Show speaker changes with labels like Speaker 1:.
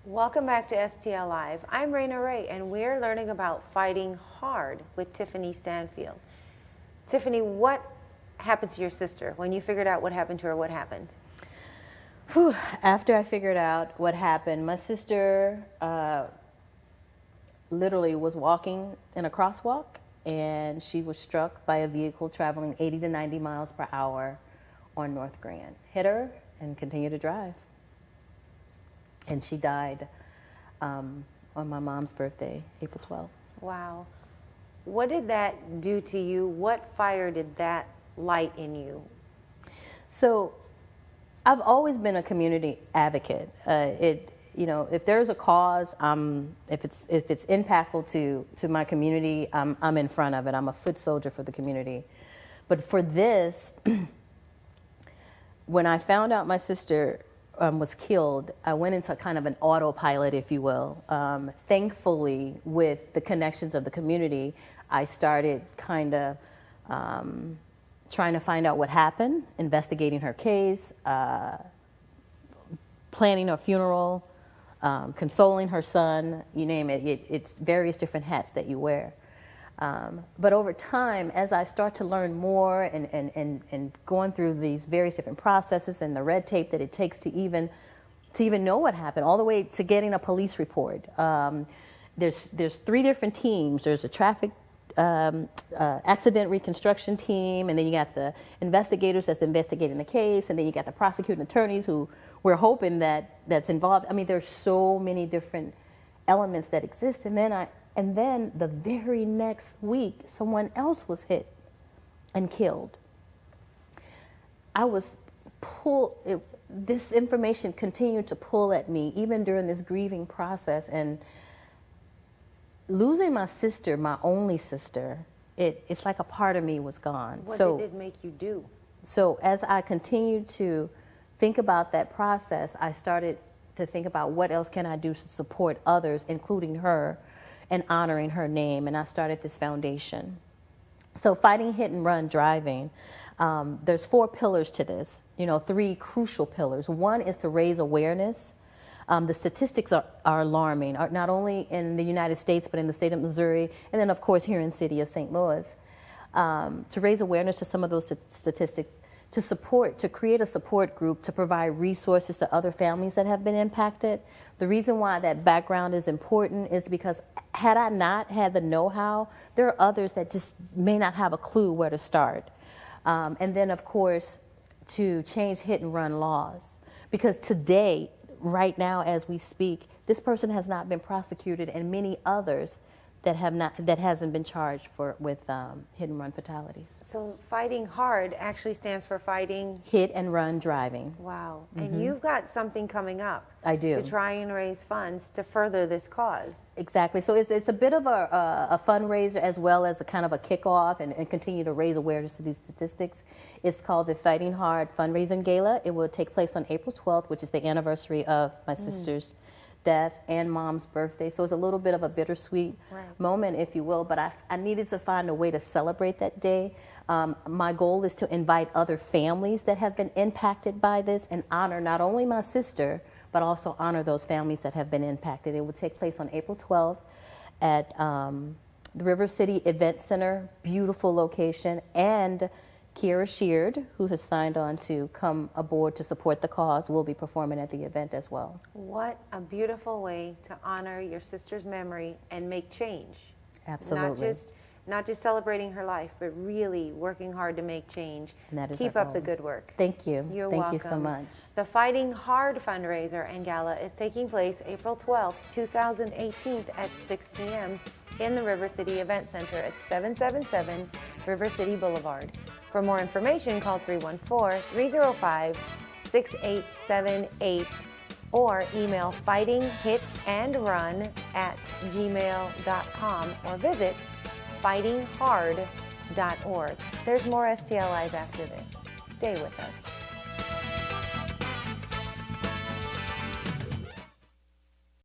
Speaker 1: Welcome back to STL Live. I'm Raynah Rey, and we're learning about fighting hard with Tiffanie Stanfield. Tiffanie, what happened to your sister? When you figured out what happened to her, what happened?
Speaker 2: Whew. After I figured out what happened, my sister literally was walking in a crosswalk, and she was struck by a vehicle traveling 80 to 90 miles per hour on North Grand. Hit her and continued to drive. And she died on my mom's birthday, April 12th.
Speaker 1: Wow. What did that do to you? What fire did that light in you?
Speaker 2: So I've always been a community advocate. If there's a cause, if it's impactful to my community, I'm in front of it. I'm a foot soldier for the community. But for this, when I found out my sister was killed, I went into kind of an autopilot, if you will. Thankfully, with the connections of the community, I started kind of trying to find out what happened, investigating her case, planning a funeral, consoling her son, you name it. It's various different hats that you wear. But over time, as I start to learn more and going through these various different processes and the red tape that it takes to even know what happened, all the way to getting a police report. There's three different teams. There's a traffic accident reconstruction team, and then you got the investigators that's investigating the case, and then you got the prosecuting attorneys who we're hoping that's involved. I mean, there's so many different elements that exist, and then the very next week, someone else was hit and killed. I was this information continued to pull at me even during this grieving process, and losing my sister, my only sister, it's like a part of me was gone.
Speaker 1: What did it make you do?
Speaker 2: So as I continued to think about that process, I started to think about what else can I do to support others, including her, and honoring her name, and I started this foundation. So Fighting Hit and Run Driving, there's 4 pillars to this, 3 crucial pillars. One is to raise awareness. The statistics are alarming, not only in the United States, but in the state of Missouri, and then of course here in the city of St. Louis. To raise awareness to some of those statistics, to create a support group to provide resources to other families that have been impacted. The reason why that background is important is because had I not had the know-how, there are others that just may not have a clue where to start. And then of course, to change hit and run laws. Because today, right now as we speak, this person has not been prosecuted, and many others that hasn't been charged with hit and run fatalities.
Speaker 1: So Fighting Hard actually stands for Fighting
Speaker 2: Hit and Run Driving.
Speaker 1: Wow. And you've got something coming up.
Speaker 2: I do.
Speaker 1: To try and raise funds to further this cause.
Speaker 2: Exactly. So it's a bit of a fundraiser as well as a kind of a kickoff and continue to raise awareness to these statistics. It's called the Fighting H.A.R.D Fundraiser Gala. It will take place on April 12th, which is the anniversary of my sister's death and mom's birthday. So it's a little bit of a bittersweet moment, if you will, but I needed to find a way to celebrate that day. My goal is to invite other families that have been impacted by this and honor not only my sister, but also honor those families that have been impacted. It will take place on April 12th at the River City Event Center, beautiful location, and H.A.R.D, who has signed on to come aboard to support the cause, will be performing at the event as well.
Speaker 1: What a beautiful way to honor your sister's memory and make change.
Speaker 2: Absolutely.
Speaker 1: Not just celebrating her life, but really working hard to make change.
Speaker 2: And that is
Speaker 1: Keep up the good work.
Speaker 2: Thank you.
Speaker 1: You're
Speaker 2: Thank
Speaker 1: welcome.
Speaker 2: you so much.
Speaker 1: The Fighting H.A.R.D fundraiser and gala is taking place April 12th, 2018 at 6 p.m. in the River City Event Center at 777 River City Boulevard. For more information, call 314-305-6878 or email fightinghitandrun@gmail.com or visit fightinghard.org. There's more STL Live after this. Stay with us.